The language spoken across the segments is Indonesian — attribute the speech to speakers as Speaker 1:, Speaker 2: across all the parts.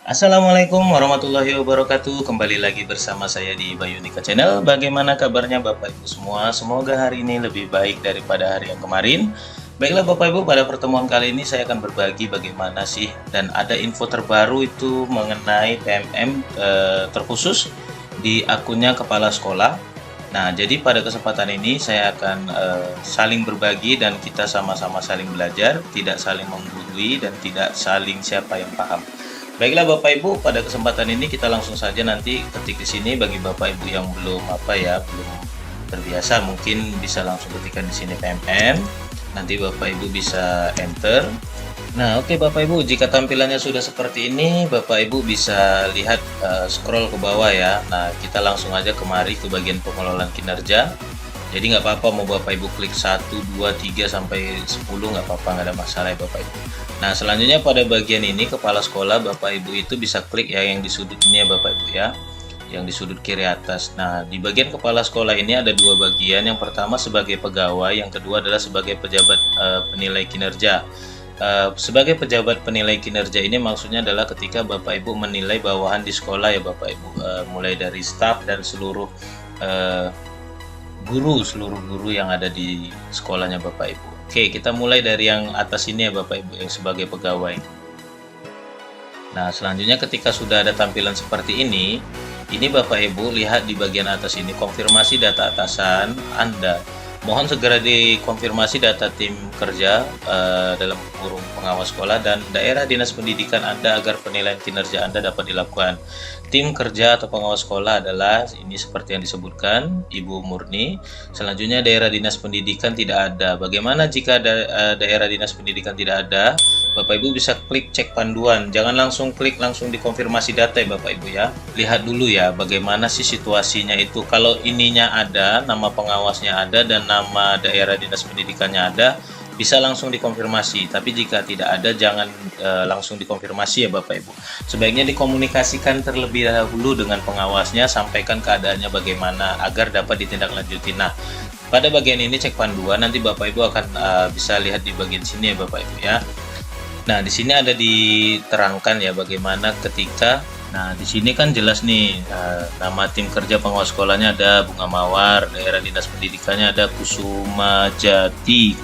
Speaker 1: Assalamualaikum warahmatullahi wabarakatuh. Kembali lagi bersama saya di Bayunika Channel. Bagaimana kabarnya Bapak Ibu semua? Semoga hari ini lebih baik daripada hari yang kemarin. Baiklah Bapak Ibu, pada pertemuan kali ini saya akan berbagi bagaimana sih dan ada info terbaru itu mengenai PMM terkhusus di akunnya kepala sekolah. Nah, jadi pada kesempatan ini saya akan saling berbagi dan kita sama-sama saling belajar, tidak saling menggurui dan tidak saling siapa yang paham. Baiklah Bapak Ibu, pada kesempatan ini kita langsung saja nanti ketik di sini. Bagi Bapak Ibu yang belum belum terbiasa, mungkin bisa langsung ketikkan di sini PMM. Nanti Bapak Ibu bisa enter. Nah, oke Bapak Ibu, jika tampilannya sudah seperti ini, Bapak Ibu bisa lihat scroll ke bawah ya. Nah, kita langsung aja kemari ke bagian pengelolaan kinerja. Jadi nggak apa-apa mau Bapak Ibu klik 1, 2, 3 sampai 10, nggak apa-apa, nggak ada masalah ya Bapak Ibu. Nah, selanjutnya pada bagian ini kepala sekolah Bapak Ibu itu bisa klik ya yang di sudut ini ya Bapak Ibu ya, yang di sudut kiri atas. Nah, di bagian kepala sekolah ini ada dua bagian. Yang pertama sebagai pegawai, yang kedua adalah sebagai pejabat penilai kinerja. Sebagai pejabat penilai kinerja ini maksudnya adalah ketika Bapak Ibu menilai bawahan di sekolah ya Bapak Ibu, mulai dari staf dan seluruh seluruh guru yang ada di sekolahnya Bapak Ibu. Oke, kita mulai dari yang atas ini ya Bapak Ibu, yang sebagai pegawai. Nah, selanjutnya ketika sudah ada tampilan seperti ini Bapak Ibu lihat di bagian atas ini konfirmasi data atasan Anda. Mohon segera dikonfirmasi data tim kerja dalam kurung pengawas sekolah dan daerah dinas pendidikan Anda agar penilaian kinerja Anda dapat dilakukan. Tim kerja atau pengawas sekolah adalah ini seperti yang disebutkan Ibu Murni. Selanjutnya daerah dinas pendidikan tidak ada. Bagaimana jika daerah dinas pendidikan tidak ada? Bapak Ibu bisa klik cek panduan, jangan langsung klik langsung dikonfirmasi data ya Bapak Ibu ya. Lihat dulu ya bagaimana sih situasinya itu. Kalau ininya ada, nama pengawasnya ada dan nama daerah dinas pendidikannya ada, bisa langsung dikonfirmasi. Tapi jika tidak ada jangan langsung dikonfirmasi ya Bapak Ibu. Sebaiknya dikomunikasikan terlebih dahulu dengan pengawasnya, sampaikan keadaannya bagaimana agar dapat ditindaklanjuti. Nah, pada bagian ini cek panduan nanti Bapak Ibu akan bisa lihat di bagian sini ya Bapak Ibu ya. Nah, di sini ada diterangkan ya bagaimana ketika, nah di sini kan jelas nih nama tim kerja pengawas sekolahnya ada Bunga Mawar, daerah dinas pendidikannya ada Kusuma Jati.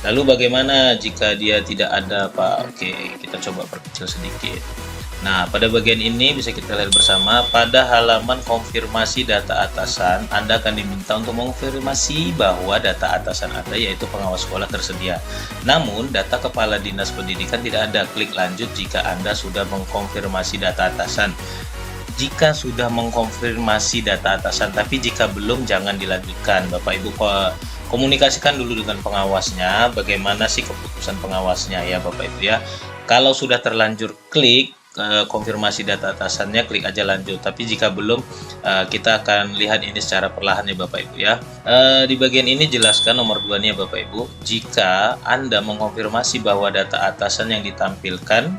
Speaker 1: Lalu bagaimana jika dia tidak ada Pak? Oke, kita coba perkecil sedikit. Nah, pada bagian ini bisa kita lihat bersama pada halaman konfirmasi data atasan, Anda akan diminta untuk mengonfirmasi bahwa data atasan Anda yaitu pengawas sekolah tersedia. Namun, data kepala dinas pendidikan tidak ada. Klik lanjut jika Anda sudah mengkonfirmasi data atasan. Jika sudah mengkonfirmasi data atasan, tapi jika belum jangan dilanjutkan. Bapak Ibu komunikasikan dulu dengan pengawasnya, bagaimana sih keputusan pengawasnya ya Bapak Ibu ya. Kalau sudah terlanjur klik konfirmasi data atasannya, klik aja lanjut. Tapi jika belum, kita akan lihat ini secara perlahan ya Bapak Ibu ya. Di bagian ini jelaskan nomor 2 nya Bapak Ibu. Jika Anda mengkonfirmasi bahwa data atasan yang ditampilkan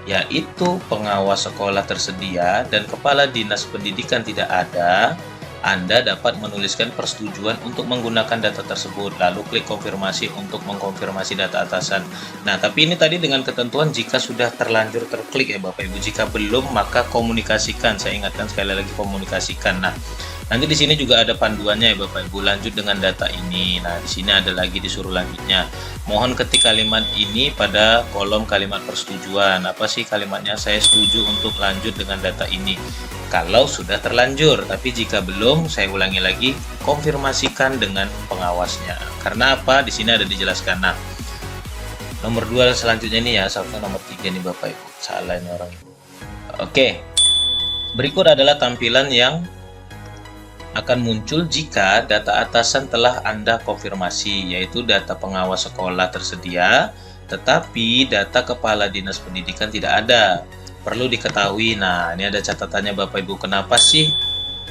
Speaker 1: yaitu pengawas sekolah tersedia dan kepala dinas pendidikan tidak ada, Anda dapat menuliskan persetujuan untuk menggunakan data tersebut, lalu klik konfirmasi untuk mengkonfirmasi data atasan. Nah, tapi ini tadi dengan ketentuan jika sudah terlanjur terklik ya Bapak Ibu. Jika belum, maka komunikasikan. Saya ingatkan sekali lagi, komunikasikan. Nah, nanti di sini juga ada panduannya ya Bapak Ibu. Lanjut dengan data ini. Nah, di sini ada lagi disuruh lanjutnya. Mohon ketik kalimat ini pada kolom kalimat persetujuan. Apa sih kalimatnya? Saya setuju untuk lanjut dengan data ini. Kalau sudah terlanjur, tapi jika belum, saya ulangi lagi, konfirmasikan dengan pengawasnya. Karena apa? Di sini ada dijelaskan. Nah, nomor 2 selanjutnya ini ya, sampai nomor 3 nih Bapak Ibu. Salah ini orang. Oke. Berikut adalah tampilan yang akan muncul jika data atasan telah Anda konfirmasi, yaitu data pengawas sekolah tersedia, tetapi data kepala dinas pendidikan tidak ada. Perlu diketahui, nah ini ada catatannya Bapak Ibu, kenapa sih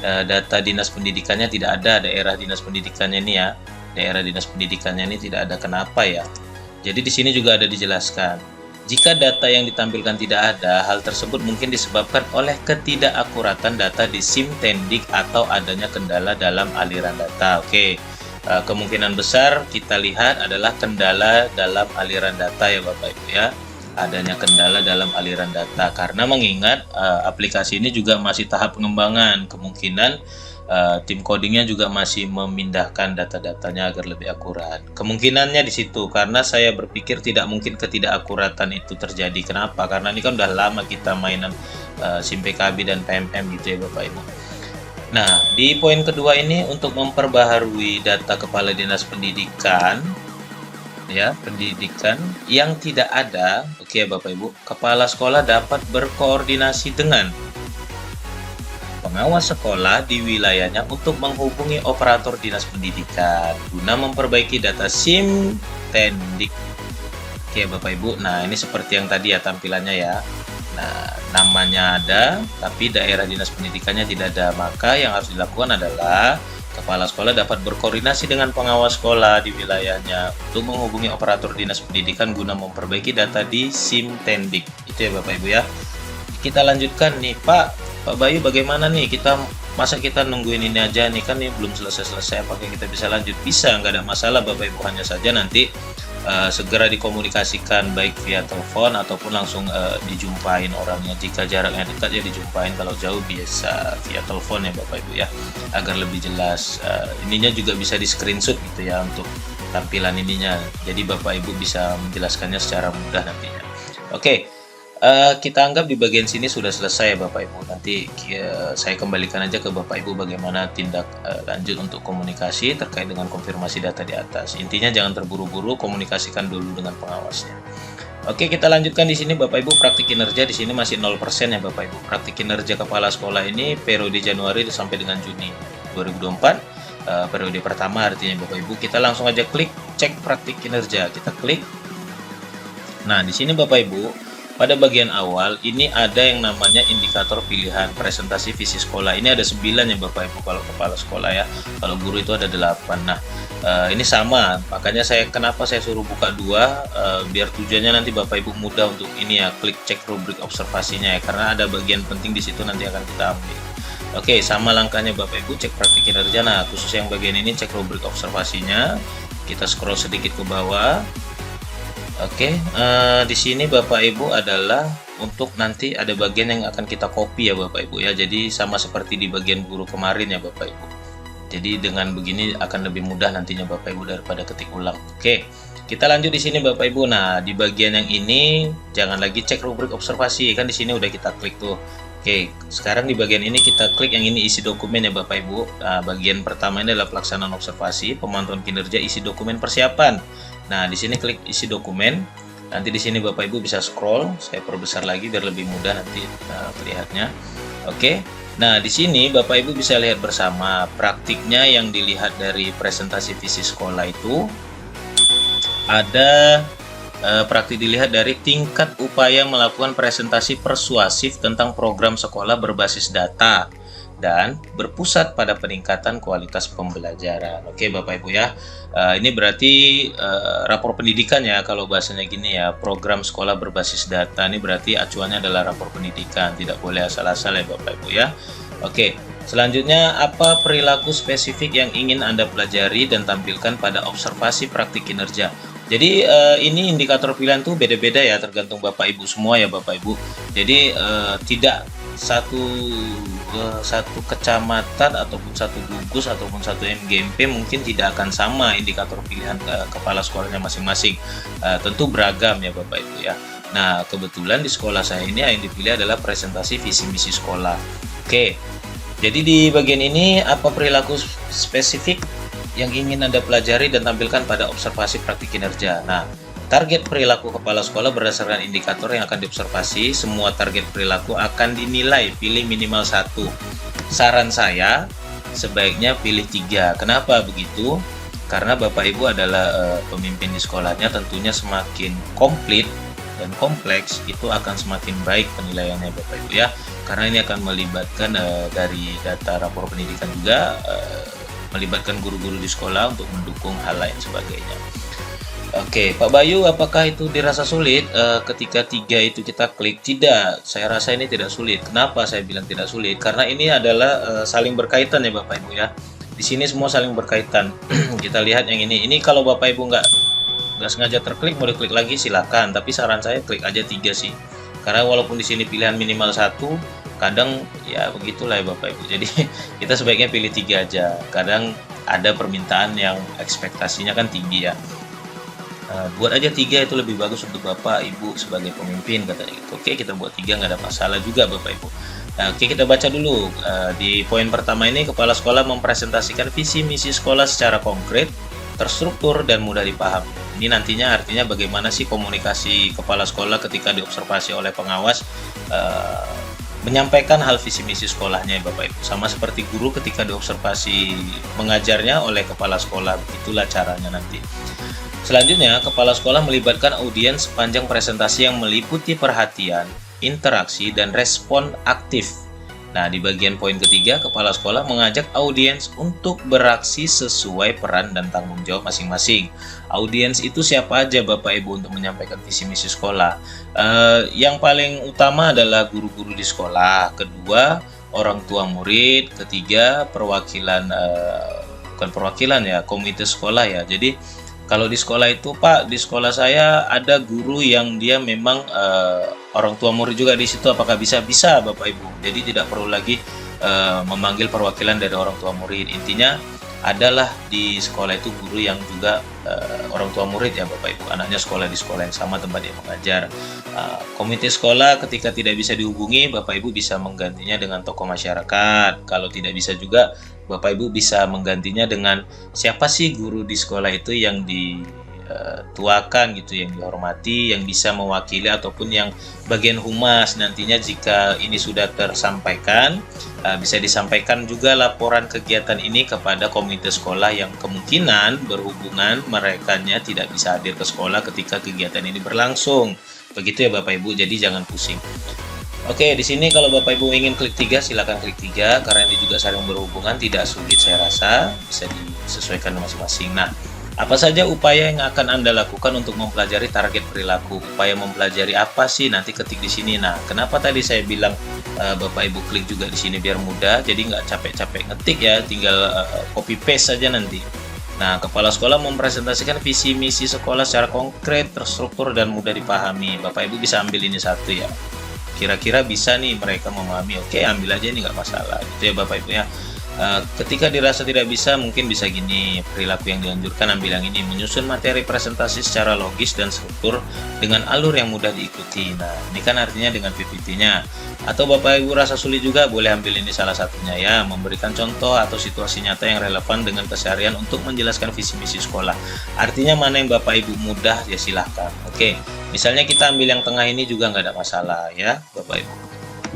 Speaker 1: data dinas pendidikannya tidak ada, daerah dinas pendidikannya ini ya, daerah dinas pendidikannya ini tidak ada, kenapa ya? Jadi di sini juga ada dijelaskan. Jika data yang ditampilkan tidak ada, hal tersebut mungkin disebabkan oleh ketidakakuratan data di SIM Tendik atau adanya kendala dalam aliran data. Oke, kemungkinan besar kita lihat adalah kendala dalam aliran data ya Bapak Ibu ya. adanya kendala dalam aliran data, karena mengingat aplikasi ini juga masih tahap pengembangan. Kemungkinan tim codingnya juga masih memindahkan data-datanya agar lebih akurat. Kemungkinannya di situ, karena saya berpikir tidak mungkin ketidakakuratan itu terjadi. Kenapa? Karena ini kan udah lama kita mainan SIM PKB dan PMM gitu ya Bapak Ibu. Nah, di poin kedua ini untuk memperbaharui data Kepala Dinas Pendidikan, ya, pendidikan yang tidak ada. Oke Bapak Ibu, kepala sekolah dapat berkoordinasi dengan pengawas sekolah di wilayahnya untuk menghubungi operator dinas pendidikan guna memperbaiki data SIM Tendik. Oke Bapak Ibu, nah ini seperti yang tadi ya tampilannya ya. Nah, namanya ada tapi daerah dinas pendidikannya tidak ada. Maka yang harus dilakukan adalah kepala sekolah dapat berkoordinasi dengan pengawas sekolah di wilayahnya untuk menghubungi operator dinas pendidikan guna memperbaiki data di SIM Tendik. Itu ya Bapak Ibu ya. Kita lanjutkan nih Pak Bayu, bagaimana nih masa kita nungguin ini aja nih, kan nih belum selesai-selesai, apakah kita bisa lanjut? Bisa, nggak ada masalah Bapak Ibu, hanya saja nanti segera dikomunikasikan baik via telepon ataupun langsung dijumpain orangnya. Jika jaraknya dekat ya dijumpain, kalau jauh biasa via telepon ya Bapak Ibu ya, agar lebih jelas. Ininya juga bisa di screenshot gitu ya untuk tampilan ininya, jadi Bapak Ibu bisa menjelaskannya secara mudah nantinya. Oke. Kita anggap di bagian sini sudah selesai ya Bapak Ibu. Nanti saya kembalikan aja ke Bapak Ibu bagaimana tindak lanjut untuk komunikasi terkait dengan konfirmasi data di atas. Intinya jangan terburu-buru, komunikasikan dulu dengan pengawasnya. Oke, kita lanjutkan di sini Bapak Ibu, praktik kinerja di sini masih 0% ya Bapak Ibu. Praktik kinerja kepala sekolah ini periode Januari sampai dengan Juni 2024. Periode pertama artinya Bapak Ibu. Kita langsung aja klik cek praktik kinerja. Kita klik. Nah, di sini Bapak Ibu, pada bagian awal ini ada yang namanya indikator pilihan presentasi visi sekolah. Ini ada 9 ya Bapak Ibu kalau kepala sekolah ya. Kalau guru itu ada 8. Nah, ini sama. Makanya kenapa saya suruh buka 2, biar tujuannya nanti Bapak Ibu mudah untuk ini ya, klik cek rubrik observasinya ya, karena ada bagian penting di situ nanti akan kita ambil. Oke, sama langkahnya Bapak Ibu, cek praktik kinerja. Nah, khusus yang bagian ini cek rubrik observasinya. Kita scroll sedikit ke bawah. Oke, di sini Bapak Ibu adalah untuk nanti ada bagian yang akan kita copy ya Bapak Ibu ya. Jadi sama seperti di bagian guru kemarin ya Bapak Ibu. Jadi dengan begini akan lebih mudah nantinya Bapak Ibu daripada ketik ulang. Oke, kita lanjut di sini Bapak Ibu. Nah, di bagian yang ini jangan lagi cek rubrik observasi, kan di sini udah kita klik tuh. Oke, sekarang di bagian ini kita klik yang ini, isi dokumen ya Bapak Ibu. Nah, bagian pertama ini adalah pelaksanaan observasi, pemantauan kinerja, isi dokumen persiapan. Nah, di sini klik isi dokumen. Nanti di sini Bapak Ibu bisa scroll. Saya perbesar lagi biar lebih mudah nanti terlihatnya. Oke. Nah, di sini Bapak Ibu bisa lihat bersama praktiknya yang dilihat dari presentasi visi sekolah itu ada praktik dilihat dari tingkat upaya melakukan presentasi persuasif tentang program sekolah berbasis data dan berpusat pada peningkatan kualitas pembelajaran. Oke Bapak Ibu ya, ini berarti rapor pendidikan ya kalau bahasanya gini ya, program sekolah berbasis data. Ini berarti acuannya adalah rapor pendidikan, tidak boleh asal-asal ya Bapak Ibu ya. Oke, selanjutnya apa perilaku spesifik yang ingin Anda pelajari dan tampilkan pada observasi praktik kinerja. Jadi ini indikator pilihan tuh beda-beda ya, tergantung Bapak Ibu semua ya Bapak Ibu. Jadi tidak satu kecamatan ataupun satu gugus ataupun satu MGMP mungkin tidak akan sama indikator pilihan kepala sekolahnya masing-masing. Tentu beragam ya Bapak Ibu ya. Nah, kebetulan di sekolah saya ini yang dipilih adalah presentasi visi misi sekolah. Oke, jadi di bagian ini apa perilaku spesifik yang ingin Anda pelajari dan tampilkan pada observasi praktik kinerja. Nah, target perilaku kepala sekolah berdasarkan indikator yang akan diobservasi. Semua target perilaku akan dinilai, pilih minimal 1. Saran saya sebaiknya pilih 3. Kenapa begitu? Karena Bapak Ibu adalah pemimpin di sekolahnya, tentunya semakin komplit dan kompleks itu akan semakin baik penilaiannya Bapak Ibu ya. Karena ini akan melibatkan dari data rapor pendidikan juga, melibatkan guru-guru di sekolah untuk mendukung hal lain sebagainya. Oke, Pak Bayu, apakah itu dirasa sulit ketika 3 itu kita klik? Tidak, saya rasa ini tidak sulit. Kenapa saya bilang tidak sulit? Karena ini adalah saling berkaitan ya Bapak Ibu ya. Di sini semua saling berkaitan. Kita lihat yang ini. Ini kalau Bapak Ibu nggak nggak sengaja terklik mau diklik lagi silakan, tapi saran saya klik aja 3 sih, karena walaupun di sini pilihan minimal 1, kadang ya begitulah ya Bapak Ibu. Jadi kita sebaiknya pilih 3 aja, kadang ada permintaan yang ekspektasinya kan tinggi ya. Buat aja 3, itu lebih bagus untuk Bapak Ibu sebagai pemimpin katanya gitu. Oke, kita buat 3, nggak ada masalah juga Bapak Ibu. Nah, oke, kita baca dulu. Di poin pertama ini, kepala sekolah mempresentasikan visi misi sekolah secara konkret, terstruktur, dan mudah dipahami. Ini nantinya artinya bagaimana sih komunikasi kepala sekolah ketika diobservasi oleh pengawas, menyampaikan hal visi misi sekolahnya ya Bapak Ibu. Sama seperti guru ketika diobservasi mengajarnya oleh kepala sekolah, itulah caranya nanti. Selanjutnya, kepala sekolah melibatkan audiens sepanjang presentasi yang meliputi perhatian, interaksi, dan respon aktif. Nah, di bagian poin ketiga, kepala sekolah mengajak audiens untuk beraksi sesuai peran dan tanggung jawab masing-masing. Audiens itu siapa aja Bapak Ibu untuk menyampaikan visi misi sekolah? Yang paling utama adalah guru-guru di sekolah, kedua orang tua murid, ketiga perwakilan, bukan perwakilan ya, komite sekolah ya. Jadi kalau di sekolah itu Pak, di sekolah saya ada guru yang dia memang orang tua murid juga di situ. Apakah bisa? Bisa Bapak Ibu. Jadi tidak perlu lagi memanggil perwakilan dari orang tua murid. Intinya adalah di sekolah itu guru yang juga orang tua murid ya Bapak Ibu. Anaknya sekolah di sekolah yang sama tempat dia mengajar. Komite sekolah ketika tidak bisa dihubungi, Bapak Ibu bisa menggantinya dengan tokoh masyarakat. Kalau tidak bisa juga, Bapak Ibu bisa menggantinya dengan siapa sih guru di sekolah itu yang dituakan gitu, yang dihormati, yang bisa mewakili, ataupun yang bagian humas. Nantinya jika ini sudah tersampaikan, bisa disampaikan juga laporan kegiatan ini kepada komite sekolah yang kemungkinan berhubungan merekanya tidak bisa hadir ke sekolah ketika kegiatan ini berlangsung. Begitu ya Bapak Ibu, jadi jangan pusing. Oke, di sini kalau Bapak Ibu ingin klik 3, silakan klik 3, karena ini juga saling berhubungan, tidak sulit saya rasa, bisa disesuaikan masing-masing. Nah, apa saja upaya yang akan Anda lakukan untuk mempelajari target perilaku? Upaya mempelajari apa sih? Nanti ketik di sini. Nah, kenapa tadi saya bilang Bapak Ibu klik juga di sini biar mudah, jadi nggak capek-capek ngetik ya, tinggal copy paste saja nanti. Nah, kepala sekolah mempresentasikan visi misi sekolah secara konkret, terstruktur, dan mudah dipahami. Bapak Ibu bisa ambil ini satu ya. Kira-kira bisa nih mereka memahami, oke ambil aja, ini nggak masalah gitu ya Bapak Ibu ya. Ketika dirasa tidak bisa, mungkin bisa gini, perilaku yang dianjurkan ambil yang ini, menyusun materi presentasi secara logis dan struktur dengan alur yang mudah diikuti. Nah, ini kan artinya dengan PPT-nya. Atau Bapak Ibu rasa sulit juga, boleh ambil ini salah satunya ya, memberikan contoh atau situasi nyata yang relevan dengan keseharian untuk menjelaskan visi misi sekolah. Artinya mana yang Bapak Ibu mudah ya silahkan. Oke, misalnya kita ambil yang tengah ini juga nggak ada masalah ya Bapak Ibu.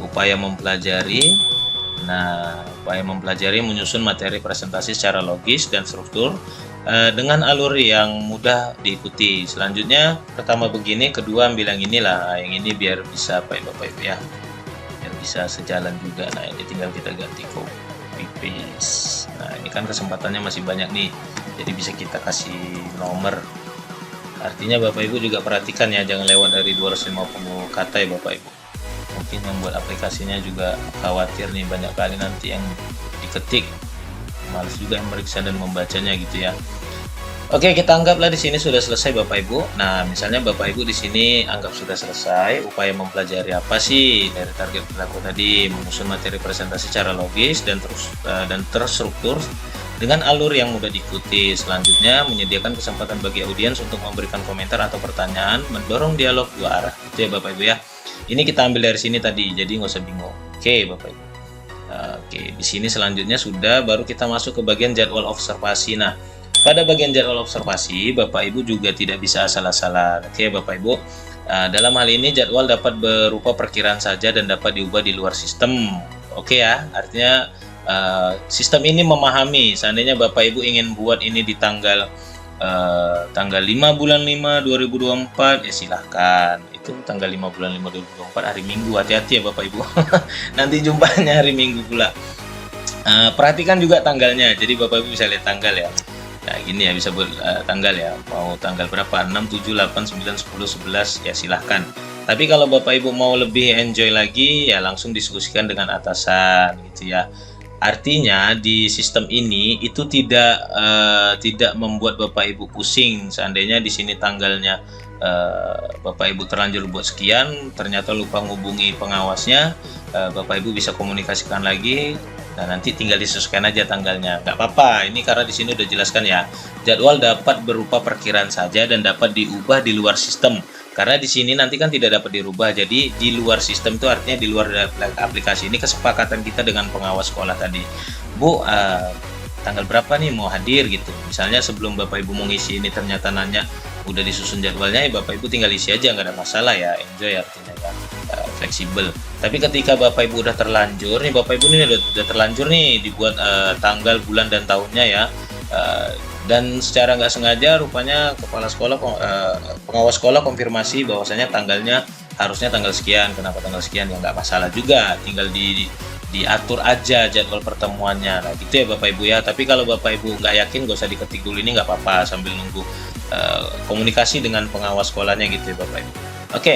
Speaker 1: Upaya mempelajari. Nah, upaya mempelajari menyusun materi presentasi secara logis dan struktur dengan alur yang mudah diikuti. Selanjutnya, pertama begini, kedua ambil yang inilah. Yang ini biar bisa Bapak Ibu ya, biar bisa sejalan juga. Nah, ini tinggal kita ganti copy paste. Nah, ini kan kesempatannya masih banyak nih, jadi bisa kita kasih nomor. Artinya Bapak Ibu juga perhatikan ya, jangan lewat dari 250 kata ya Bapak Ibu. Mungkin yang buat aplikasinya juga khawatir nih banyak kali nanti yang diketik, males juga yang meriksa dan membacanya gitu ya. Oke, kita anggaplah di sini sudah selesai Bapak Ibu. Nah, misalnya Bapak Ibu di sini anggap sudah selesai. Upaya mempelajari apa sih dari target perilaku tadi? Menyusun materi presentasi secara logis dan terstruktur dengan alur yang mudah diikuti. Selanjutnya, menyediakan kesempatan bagi audiens untuk memberikan komentar atau pertanyaan, mendorong dialog dua arah. Itu ya Bapak Ibu ya. Ini kita ambil dari sini tadi, jadi nggak usah bingung. Oke Bapak Ibu. Oke, di sini selanjutnya sudah, baru kita masuk ke bagian jadwal observasi. Nah, pada bagian jadwal observasi, Bapak Ibu juga tidak bisa asal-asalan. Oke Bapak Ibu, dalam hal ini jadwal dapat berupa perkiraan saja dan dapat diubah di luar sistem. Oke ya, artinya sistem ini memahami, seandainya Bapak Ibu ingin buat ini di tanggal 5 bulan 5 2024 ya silahkan. Itu tanggal 5 bulan 5 2024 hari Minggu, hati-hati ya Bapak Ibu. Nanti jumpanya hari Minggu pula. Perhatikan juga tanggalnya, jadi Bapak Ibu bisa lihat tanggal ya. Nah gini ya, bisa buat tanggal ya, mau tanggal berapa, 6, 7, 8, 9, 10, 11 ya silahkan. Tapi kalau Bapak Ibu mau lebih enjoy lagi ya langsung diskusikan dengan atasan gitu ya. Artinya di sistem ini itu tidak membuat Bapak Ibu pusing. Seandainya di sini tanggalnya Bapak Ibu terlanjur buat sekian, ternyata lupa menghubungi pengawasnya, Bapak Ibu bisa komunikasikan lagi dan nanti tinggal disesuaikan aja tanggalnya. Nggak apa-apa, ini karena di sini udah jelaskan ya. Jadwal dapat berupa perkiraan saja dan dapat diubah di luar sistem. Karena di sini nanti kan tidak dapat dirubah, jadi di luar sistem itu artinya di luar aplikasi. Ini kesepakatan kita dengan pengawas sekolah tadi. Bu, tanggal berapa nih mau hadir gitu. Misalnya sebelum Bapak Ibu mau ngisi ini ternyata nanya udah disusun jadwalnya, ya Bapak Ibu tinggal isi aja, nggak ada masalah ya, enjoy artinya ya, fleksibel. Tapi ketika Bapak Ibu udah terlanjur nih, Bapak Ibu ini udah terlanjur nih dibuat tanggal, bulan dan tahunnya ya. Dan secara nggak sengaja rupanya kepala sekolah pengawas sekolah konfirmasi bahwasanya tanggalnya harusnya tanggal sekian, kenapa tanggal sekian, ya nggak masalah juga, tinggal diatur aja jadwal pertemuannya. Nah gitu ya Bapak Ibu ya. Tapi kalau Bapak Ibu nggak yakin, nggak usah diketik dulu, ini nggak apa-apa, sambil nunggu komunikasi dengan pengawas sekolahnya gitu ya Bapak Ibu. Oke,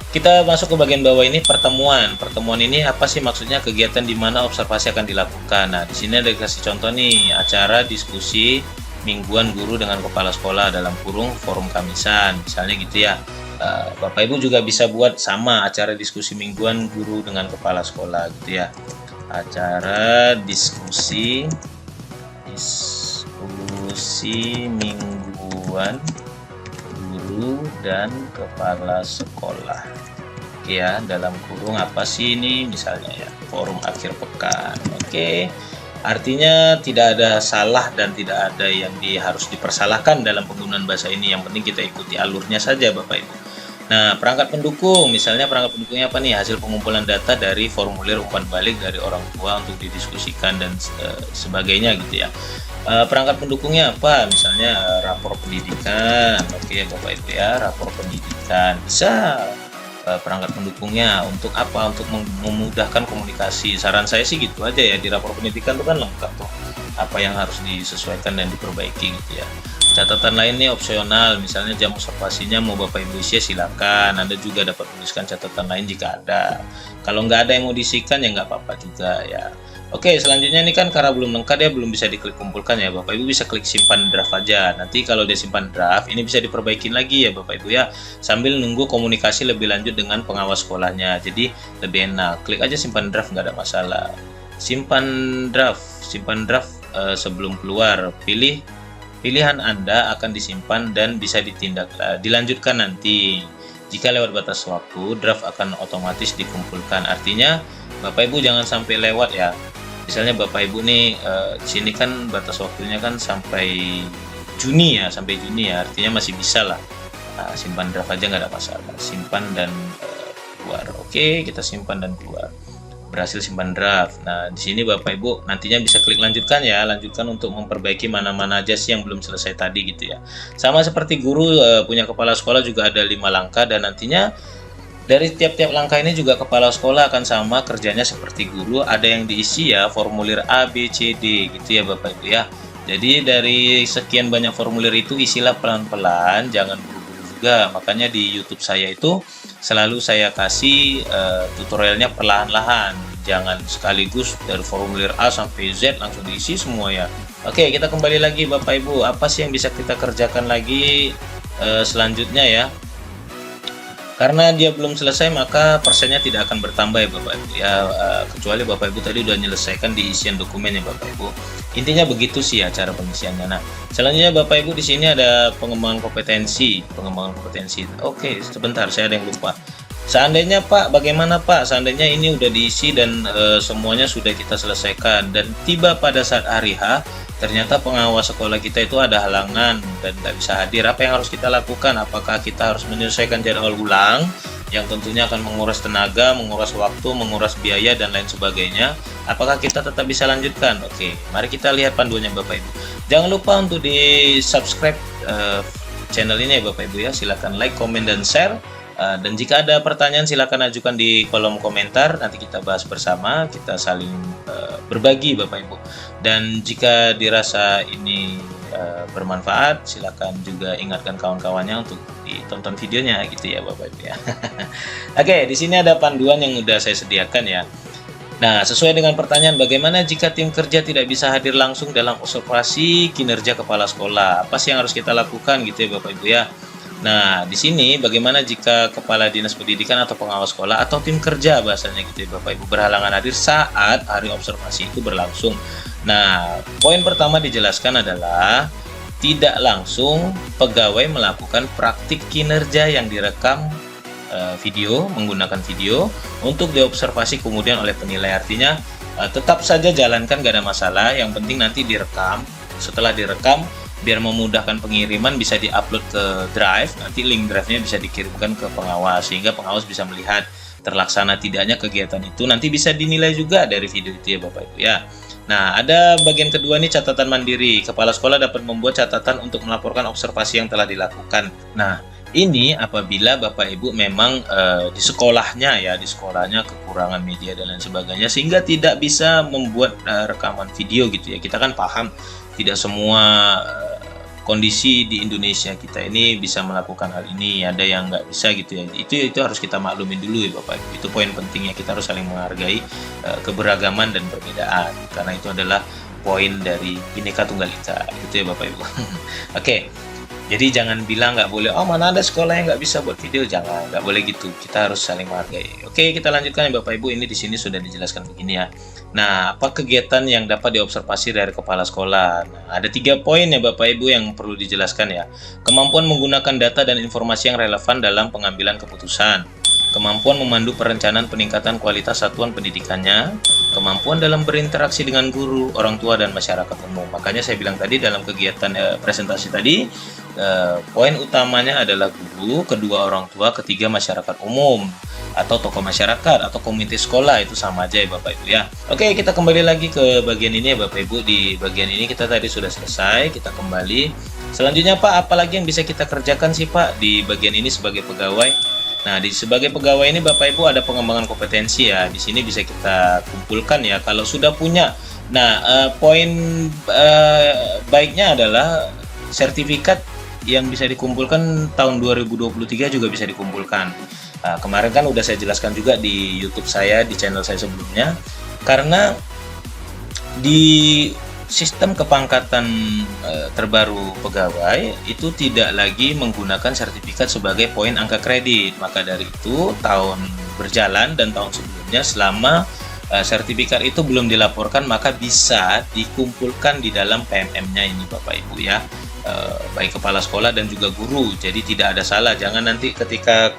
Speaker 1: kita masuk ke bagian bawah ini, pertemuan. Pertemuan ini apa sih maksudnya? Kegiatan di mana observasi akan dilakukan. Nah di sini ada dikasih contoh nih, acara diskusi mingguan guru dengan kepala sekolah dalam kurung forum kamisan, misalnya gitu ya. Bapak Ibu juga bisa buat sama, acara diskusi mingguan guru dengan kepala sekolah gitu ya. Acara diskusi mingguan guru dan kepala sekolah. Oke ya, dalam kurung apa sih ini misalnya ya, forum akhir pekan. Oke. Artinya tidak ada salah dan tidak ada yang harus dipersalahkan dalam penggunaan bahasa ini. Yang penting kita ikuti alurnya saja Bapak Ibu. Nah, perangkat pendukung, misalnya perangkat pendukungnya apa nih? Hasil pengumpulan data dari formulir umpan balik dari orang tua untuk didiskusikan dan sebagainya gitu ya. Perangkat pendukungnya apa? Misalnya rapor pendidikan. Oke Bapak Ibu ya, rapor pendidikan. Bisa perangkat pendukungnya untuk apa? Untuk memudahkan komunikasi. Saran saya sih gitu aja ya, di rapor pendidikan itu kan lengkap tuh apa yang harus disesuaikan dan diperbaiki gitu ya. Catatan lain nih opsional, misalnya jam observasinya mau Bapak Ibu isi silakan. Anda juga dapat menuliskan catatan lain jika ada. Kalau nggak ada yang mau diisikan ya nggak apa-apa juga ya. Oke, selanjutnya ini kan karena belum lengkap ya, belum bisa diklik kumpulkan ya. Bapak Ibu bisa klik simpan draft aja. Nanti kalau dia simpan draft, ini bisa diperbaikin lagi ya Bapak Ibu ya, sambil nunggu komunikasi lebih lanjut dengan pengawas sekolahnya. Jadi lebih enak. Klik aja simpan draft, nggak ada masalah. Simpan draft sebelum keluar. Pilihan Anda akan disimpan dan bisa dilanjutkan nanti. Jika lewat batas waktu, draft akan otomatis dikumpulkan. Artinya Bapak Ibu jangan sampai lewat ya. Misalnya Bapak Ibu nih di sini kan batas waktunya kan sampai Juni ya, artinya masih bisa lah. Simpan draft aja nggak ada masalah. Simpan dan keluar. Oke, kita simpan dan keluar. Berhasil simpan draft. Nah, di sini Bapak Ibu nantinya bisa klik lanjutkan ya, lanjutkan untuk memperbaiki mana-mana aja sih yang belum selesai tadi gitu ya. Sama seperti guru punya kepala sekolah juga ada 5 langkah, dan nantinya dari tiap-tiap langkah ini juga kepala sekolah akan sama kerjanya seperti guru. Ada yang diisi ya formulir A, B, C, D gitu ya Bapak Ibu ya. Jadi dari sekian banyak formulir itu isilah pelan-pelan, jangan buru-buru juga. Makanya di YouTube saya itu selalu saya kasih tutorialnya perlahan-lahan. Jangan sekaligus dari formulir A sampai Z langsung diisi semua ya. Oke, kita kembali lagi Bapak Ibu. Apa sih yang bisa kita kerjakan lagi selanjutnya ya? Karena dia belum selesai maka persennya tidak akan bertambah ya Bapak Ibu ya, kecuali Bapak Ibu tadi udah menyelesaikan di isian dokumen ya Bapak Ibu. Intinya begitu sih ya cara pengisiannya. Nah, selanjutnya Bapak Ibu di sini ada pengembangan kompetensi. Oke, sebentar saya ada yang lupa. Seandainya Pak, bagaimana Pak? Seandainya ini udah diisi dan semuanya sudah kita selesaikan dan tiba pada saat hari H, ternyata pengawas sekolah kita itu ada halangan dan tidak bisa hadir. Apa yang harus kita lakukan? Apakah kita harus menyelesaikan jadwal ulang yang tentunya akan menguras tenaga, menguras waktu, menguras biaya dan lain sebagainya? Apakah kita tetap bisa lanjutkan? Oke, mari kita lihat panduannya Bapak Ibu. Jangan lupa untuk di subscribe channel ini ya Bapak Ibu ya. Silakan like, komen, dan share. Dan jika ada pertanyaan silakan ajukan di kolom komentar, nanti kita bahas bersama, kita saling berbagi Bapak Ibu. Dan jika dirasa ini bermanfaat, silakan juga ingatkan kawan-kawannya untuk ditonton videonya gitu ya Bapak Ibu ya. Oke, di sini ada panduan yang udah saya sediakan ya. Nah, sesuai dengan pertanyaan, bagaimana jika tim kerja tidak bisa hadir langsung dalam observasi kinerja kepala sekolah? Apa sih yang harus kita lakukan gitu ya Bapak Ibu ya? Nah, di sini bagaimana jika kepala dinas pendidikan atau pengawas sekolah atau tim kerja bahasanya gitu ya Bapak Ibu berhalangan hadir saat hari observasi itu berlangsung. Nah, poin pertama dijelaskan adalah tidak langsung pegawai melakukan praktik kinerja yang direkam video, menggunakan video untuk diobservasi kemudian oleh penilai. Artinya tetap saja jalankan, gak ada masalah, yang penting nanti direkam. Setelah direkam, biar memudahkan pengiriman bisa diupload ke drive, nanti link drive-nya bisa dikirimkan ke pengawas sehingga pengawas bisa melihat terlaksana tidaknya kegiatan itu, nanti bisa dinilai juga dari video itu ya Bapak Ibu ya. Nah, ada bagian kedua nih, catatan mandiri. Kepala sekolah dapat membuat catatan untuk melaporkan observasi yang telah dilakukan. Nah, ini apabila Bapak Ibu memang di sekolahnya kekurangan media dan lain sebagainya sehingga tidak bisa membuat rekaman video gitu ya. Kita kan paham tidak semua kondisi di Indonesia kita ini bisa melakukan hal ini, ada yang nggak bisa gitu ya. Itu harus kita maklumin dulu ya Bapak Ibu. Itu poin pentingnya, kita harus saling menghargai keberagaman dan perbedaan, karena itu adalah poin dari Bhinneka Tunggal Ika gitu ya Bapak Ibu. Oke. Jadi jangan bilang nggak boleh, oh mana ada sekolah yang nggak bisa buat video, jangan, nggak boleh gitu. Kita harus saling menghargai. Oke, kita lanjutkan ya Bapak Ibu. Ini di sini sudah dijelaskan begini ya. Nah, apa kegiatan yang dapat diobservasi dari kepala sekolah? Nah, ada 3 poin ya Bapak Ibu yang perlu dijelaskan ya. Kemampuan menggunakan data dan informasi yang relevan dalam pengambilan keputusan. Kemampuan memandu perencanaan peningkatan kualitas satuan pendidikannya, kemampuan dalam berinteraksi dengan guru, orang tua, dan masyarakat umum. Makanya saya bilang tadi dalam kegiatan presentasi tadi, poin utamanya adalah guru, kedua orang tua, ketiga masyarakat umum atau tokoh masyarakat atau komite sekolah, itu sama aja ya Bapak Ibu ya. Oke, kita kembali lagi ke bagian ini ya Bapak Ibu. Di bagian ini kita tadi sudah selesai, kita kembali. Selanjutnya Pak, apalagi yang bisa kita kerjakan sih Pak di bagian ini sebagai pegawai? Nah, sebagai pegawai ini Bapak Ibu ada pengembangan kompetensi ya. Di sini bisa kita kumpulkan ya kalau sudah punya. Nah, poin baiknya adalah sertifikat yang bisa dikumpulkan tahun 2023 juga bisa dikumpulkan. Nah, kemarin kan udah saya jelaskan juga di YouTube saya, di channel saya sebelumnya. Karena di sistem kepangkatan terbaru pegawai itu tidak lagi menggunakan sertifikat sebagai poin angka kredit. Maka dari itu tahun berjalan dan tahun sebelumnya selama sertifikat itu belum dilaporkan maka bisa dikumpulkan di dalam PMM-nya ini Bapak Ibu ya. Baik kepala sekolah dan juga guru. Jadi tidak ada salah. Jangan nanti ketika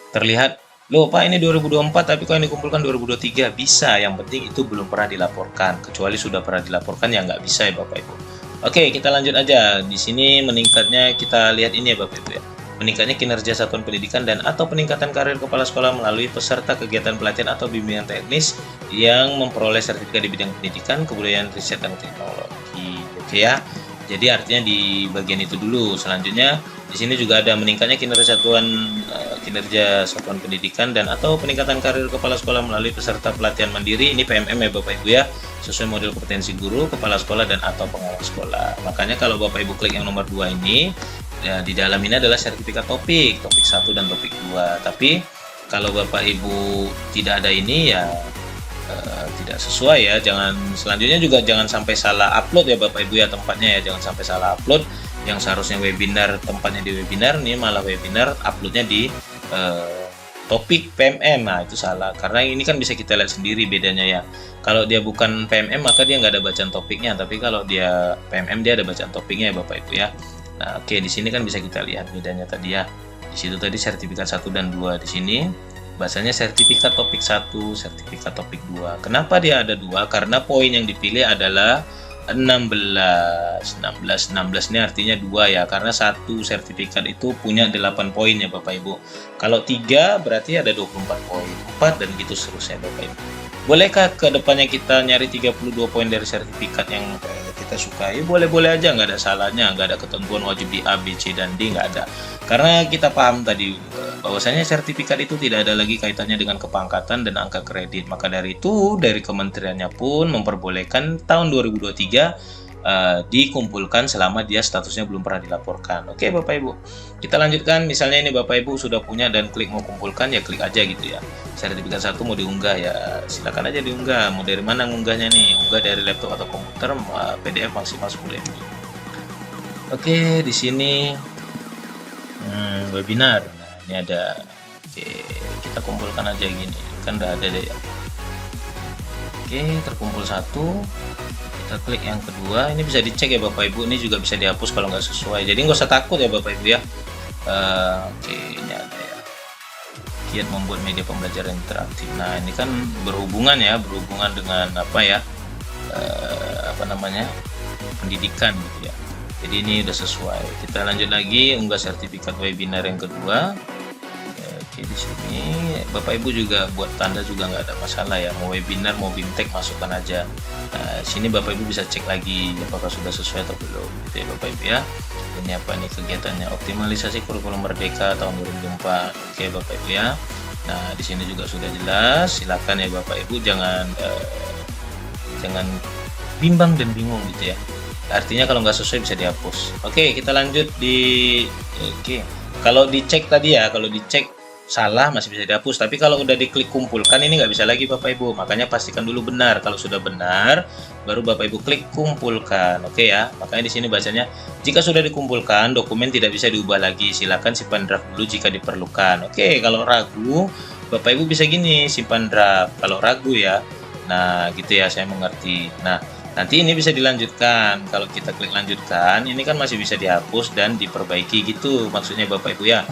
Speaker 1: terlihat, loh Pak ini 2024 tapi kok ini dikumpulkan 2023, bisa, yang penting itu belum pernah dilaporkan. Kecuali sudah pernah dilaporkan ya nggak bisa ya Bapak Ibu. Oke, kita lanjut aja. Di sini meningkatnya, kita lihat ini ya Bapak Ibu ya. Meningkatnya kinerja satuan pendidikan dan atau peningkatan karir kepala sekolah melalui peserta kegiatan pelatihan atau bimbingan teknis yang memperoleh sertifikat di bidang pendidikan, kebudayaan, riset, dan teknologi. Oke ya. Jadi artinya di bagian itu dulu. Selanjutnya di sini juga ada meningkatnya kinerja satuan pendidikan dan atau peningkatan karir kepala sekolah melalui peserta pelatihan mandiri. Ini PMM ya Bapak Ibu ya, sesuai model kompetensi guru, kepala sekolah, dan atau pengawas sekolah. Makanya kalau Bapak Ibu klik yang nomor 2 ini ya, di dalam ini adalah sertifikat topik 1 dan topik 2. Tapi kalau Bapak Ibu tidak ada ini ya tidak sesuai ya. Selanjutnya juga jangan sampai salah upload ya Bapak Ibu ya, tempatnya ya, jangan sampai salah upload. Yang seharusnya webinar tempatnya di webinar, ini malah webinar uploadnya di topik PMM. Nah itu salah, karena ini kan bisa kita lihat sendiri bedanya ya. Kalau dia bukan PMM maka dia nggak ada bacaan topiknya, tapi kalau dia PMM dia ada bacaan topiknya ya Bapak Ibu ya. Nah oke, di sini kan bisa kita lihat bedanya tadi ya. Di situ tadi sertifikat 1 dan 2, di sini bahasanya sertifikat topik 1, sertifikat topik 2. Kenapa dia ada 2? Karena poin yang dipilih adalah 16 ini artinya 2 ya, karena satu sertifikat itu punya 8 poin ya Bapak Ibu. Kalau 3 berarti ada 24 poin, 4 dan gitu seterusnya Bapak Ibu. Bolehkah ke depannya kita nyari 32 poin dari sertifikat yang kita sukai? Boleh-boleh aja, nggak ada salahnya, nggak ada ketentuan wajib di A, B, C, dan D, nggak ada. Karena kita paham tadi bahwasanya sertifikat itu tidak ada lagi kaitannya dengan kepangkatan dan angka kredit. Maka dari itu dari kementeriannya pun memperbolehkan tahun 2023 dikumpulkan selama dia statusnya belum pernah dilaporkan. Oke Bapak Ibu, kita lanjutkan. Misalnya ini Bapak Ibu sudah punya dan klik mau kumpulkan, ya klik aja gitu ya. Sertifikat 1 mau diunggah, ya silakan aja diunggah. Mau dari mana ngunggahnya nih? Unggah dari laptop atau komputer, PDF maksimal 10 MB. Oke, di sini webinar. Nah, ini ada. Oke, kita kumpulkan aja gini. Kan udah ada deh ya. Oke, terkumpul satu. Kita klik yang kedua, ini bisa dicek ya Bapak Ibu, ini juga bisa dihapus kalau nggak sesuai, jadi nggak usah takut ya Bapak Ibu ya. Oke, ini ada ya, kiat membuat media pembelajaran interaktif. Nah ini kan berhubungan dengan apa ya, apa namanya, pendidikan gitu ya, jadi ini udah sesuai. Kita lanjut lagi, unggah sertifikat webinar yang kedua. Oke, di sini Bapak Ibu juga buat tanda juga nggak ada masalah ya, mau webinar mau BIMTEK masukkan aja. Nah, sini Bapak Ibu bisa cek lagi apakah sudah sesuai atau belum gitu ya Bapak Ibu ya. Ini apa nih kegiatannya, optimalisasi kurikulum Merdeka tahun 2004. Oke Bapak Ibu ya. Nah di sini juga sudah jelas, silakan ya Bapak Ibu jangan bimbang dan bingung gitu ya. Artinya kalau nggak sesuai bisa dihapus. Oke, kita lanjut di kalau dicek tadi ya, kalau dicek salah masih bisa dihapus, tapi kalau udah diklik kumpulkan ini nggak bisa lagi Bapak Ibu, makanya pastikan dulu benar. Kalau sudah benar baru Bapak Ibu klik kumpulkan. Oke ya, makanya di sini bacanya jika sudah dikumpulkan dokumen tidak bisa diubah lagi, silakan simpan draft dulu jika diperlukan. Oke, kalau ragu Bapak Ibu bisa gini, simpan draft kalau ragu ya. Nah gitu ya, saya mengerti. Nah nanti ini bisa dilanjutkan, kalau kita klik lanjutkan ini kan masih bisa dihapus dan diperbaiki gitu maksudnya Bapak Ibu ya.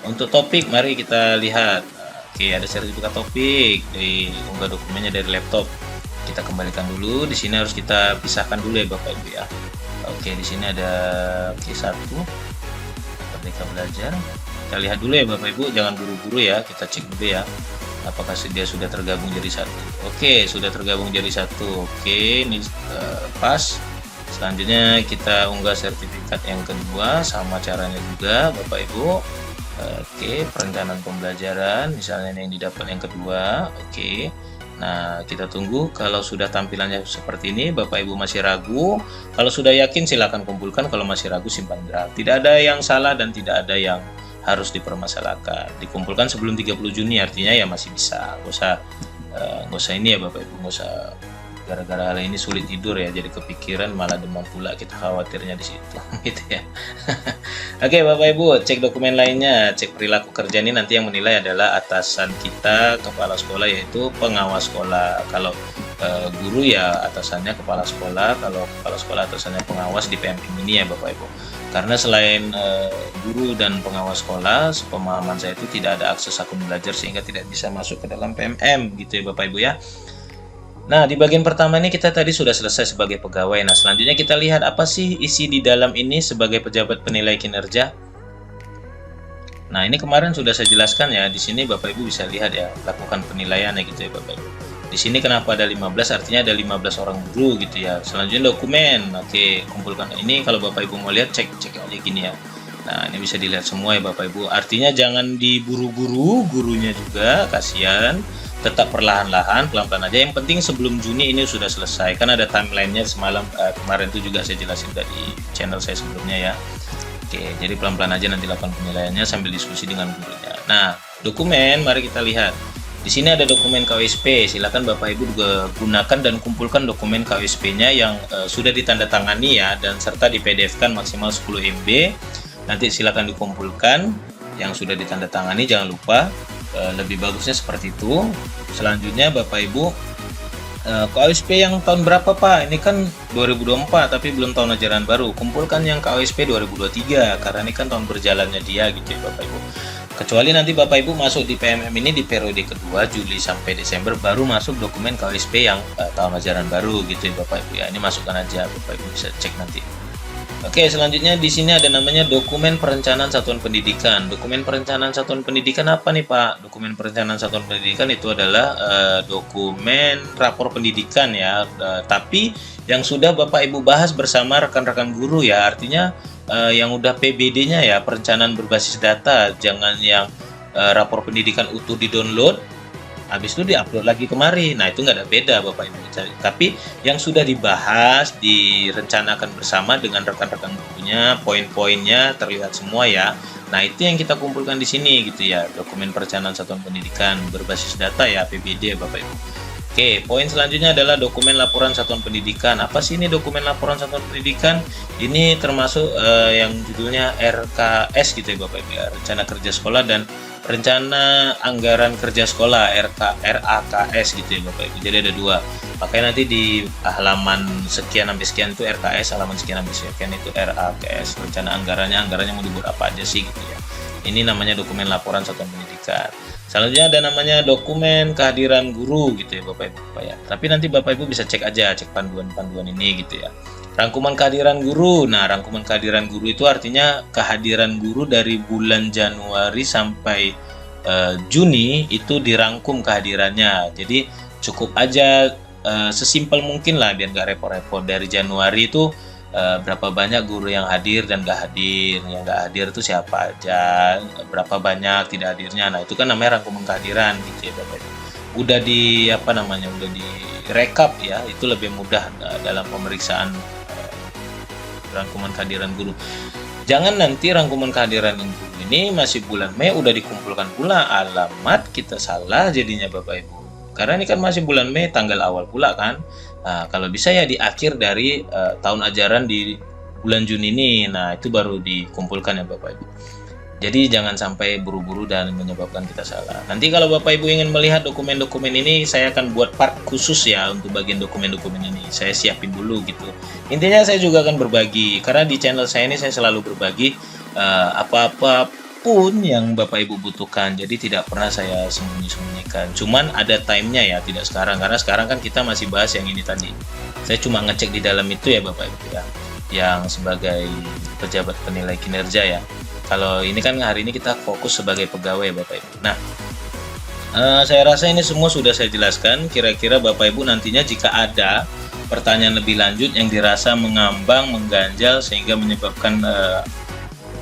Speaker 1: Untuk topik, mari kita lihat. Oke, ada sertifikat topik, dari unggah dokumennya dari laptop. Kita kembalikan dulu. Di sini harus kita pisahkan dulu ya Bapak Ibu ya. Oke, di sini ada Q1 Merdeka Belajar. Kita lihat dulu ya Bapak Ibu, jangan buru-buru ya. Kita cek dulu ya, apakah dia sudah tergabung jadi satu. Oke, sudah tergabung jadi satu. Oke, ini pas. Selanjutnya kita unggah sertifikat yang kedua, sama caranya juga Bapak Ibu. Oke, perencanaan pembelajaran misalnya yang didapat yang kedua. Oke, nah kita tunggu. Kalau sudah tampilannya seperti ini Bapak Ibu masih ragu, kalau sudah yakin silakan kumpulkan, kalau masih ragu simpan draft. Tidak ada yang salah dan tidak ada yang harus dipermasalahkan. Dikumpulkan sebelum 30 Juni artinya ya masih bisa. Nggak usah ini ya Bapak Ibu, nggak usah gara-gara hal ini sulit tidur ya, jadi kepikiran malah demam pula, kita khawatirnya di situ gitu ya. Oke Bapak Ibu, cek dokumen lainnya, cek perilaku kerja. Ini nanti yang menilai adalah atasan kita, kepala sekolah, yaitu pengawas sekolah. Kalau guru ya atasannya kepala sekolah, kalau kepala sekolah atasannya pengawas di PMM ini ya Bapak Ibu. Karena selain guru dan pengawas sekolah, sepemahaman saya itu tidak ada akses akun belajar sehingga tidak bisa masuk ke dalam PMM gitu ya Bapak Ibu ya. Nah, di bagian pertama ini kita tadi sudah selesai sebagai pegawai. Nah, selanjutnya kita lihat apa sih isi di dalam ini sebagai pejabat penilai kinerja. Nah, ini kemarin sudah saya jelaskan ya. Di sini Bapak Ibu bisa lihat ya, lakukan penilaiannya gitu ya Bapak Ibu. Di sini kenapa ada 15? Artinya ada 15 orang guru gitu ya. Selanjutnya dokumen. Oke, kumpulkan. Ini kalau Bapak Ibu mau lihat cek aja gini ya. Nah, ini bisa dilihat semua ya Bapak Ibu. Artinya jangan diburu-buru, gurunya juga kasihan. Tetap perlahan-lahan, pelan-pelan aja. Yang penting sebelum Juni ini sudah selesai. Kan ada timelinenya semalam, kemarin itu juga saya jelasin dari channel saya sebelumnya ya. Oke, jadi pelan-pelan aja nanti lakukan penilaiannya sambil diskusi dengan gurunya. Nah, dokumen, mari kita lihat. Di sini ada dokumen KWSP. Silakan Bapak Ibu juga gunakan dan kumpulkan dokumen KWSP-nya yang sudah ditandatangani ya, dan serta di PDF-kan maksimal 10 MB. Nanti silakan dikumpulkan yang sudah ditandatangani, jangan lupa. Lebih bagusnya seperti itu. Selanjutnya Bapak Ibu, KWSP yang tahun berapa Pak? Ini kan 2024 tapi belum tahun ajaran baru. Kumpulkan yang KWSP 2023 karena ini kan tahun berjalannya dia gitu ya Bapak Ibu. Kecuali nanti Bapak Ibu masuk di PMM ini di periode kedua, Juli sampai Desember, baru masuk dokumen KWSP yang tahun ajaran baru gitu ya Bapak Ibu ya. Ini masukkan aja, Bapak Ibu bisa cek nanti. Oke, selanjutnya di sini ada namanya dokumen perencanaan satuan pendidikan. Dokumen perencanaan satuan pendidikan apa nih Pak? Dokumen perencanaan satuan pendidikan itu adalah dokumen rapor pendidikan ya, tapi yang sudah Bapak Ibu bahas bersama rekan-rekan guru ya. Artinya yang udah PBD-nya ya, perencanaan berbasis data. Jangan yang rapor pendidikan utuh di-download, habis itu diupload lagi kemari. Nah, itu nggak ada beda Bapak Ibu. Tapi yang sudah dibahas, direncanakan bersama dengan rekan-rekan gurunya, poin-poinnya terlihat semua ya. Nah, itu yang kita kumpulkan di sini gitu ya, dokumen perencanaan satuan pendidikan berbasis data ya, APBD Bapak Ibu. Oke, poin selanjutnya adalah dokumen laporan satuan pendidikan. Apa sih ini dokumen laporan satuan pendidikan? Ini termasuk yang judulnya RKS gitu ya Bapak Ibu, ya, Rencana Kerja Sekolah dan Rencana Anggaran Kerja Sekolah, RAKS gitu ya Bapak Ibu. Jadi ada dua. Makanya nanti di halaman sekian sampai sekian itu RKS, halaman sekian sampai sekian itu RAKS. Rencana anggarannya mau dibuat apa aja sih gitu ya. Ini namanya dokumen laporan satuan pendidikan. Selanjutnya ada namanya dokumen kehadiran guru gitu ya Bapak Ibu ya. Tapi nanti Bapak Ibu bisa cek aja, cek panduan-panduan ini gitu ya. Rangkuman kehadiran guru. Nah, rangkuman kehadiran guru itu artinya kehadiran guru dari bulan Januari sampai Juni itu dirangkum kehadirannya. Jadi cukup aja sesimpel mungkin lah biar nggak repot-repot. Dari Januari itu berapa banyak guru yang hadir dan nggak hadir, yang nggak hadir itu siapa aja, berapa banyak tidak hadirnya. Nah, itu kan namanya rangkuman kehadiran gitu ya Bapak Ibu. Udah di udah direkap ya, itu lebih mudah dalam pemeriksaan rangkuman kehadiran guru. Jangan nanti rangkuman kehadiran guru ini masih bulan Mei udah dikumpulkan pula, alamat kita salah jadinya Bapak Ibu. Karena ini kan masih bulan Mei, tanggal awal pula kan. Nah, kalau bisa ya di akhir dari tahun ajaran di bulan Juni ini. Nah, itu baru dikumpulkan ya Bapak Ibu. Jadi jangan sampai buru-buru dan menyebabkan kita salah. Nanti kalau Bapak Ibu ingin melihat dokumen-dokumen ini, saya akan buat part khusus ya untuk bagian dokumen-dokumen ini. Saya siapin dulu gitu. Intinya saya juga akan berbagi, karena di channel saya ini saya selalu berbagi apa-apa pun yang Bapak Ibu butuhkan. Jadi tidak pernah saya sembunyi-sembunyikan. Cuman ada timenya ya, tidak sekarang. Karena sekarang kan kita masih bahas yang ini tadi. Saya cuma ngecek di dalam itu ya Bapak Ibu ya, yang sebagai pejabat penilai kinerja ya. Kalau ini kan hari ini kita fokus sebagai pegawai Bapak Ibu. Nah, saya rasa ini semua sudah saya jelaskan. Kira-kira Bapak Ibu nantinya jika ada pertanyaan lebih lanjut yang dirasa mengambang, mengganjal sehingga menyebabkan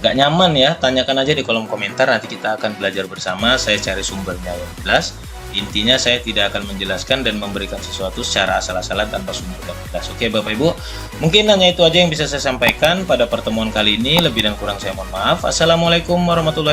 Speaker 1: gak nyaman ya, tanyakan aja di kolom komentar. Nanti kita akan belajar bersama. Saya cari sumbernya yang jelas. Intinya saya tidak akan menjelaskan dan memberikan sesuatu secara asal-asalan tanpa sumber yang jelas. Oke Bapak Ibu, mungkin hanya itu aja yang bisa saya sampaikan pada pertemuan kali ini. Lebih dan kurang saya mohon maaf. Assalamualaikum warahmatullahi wabarakatuh.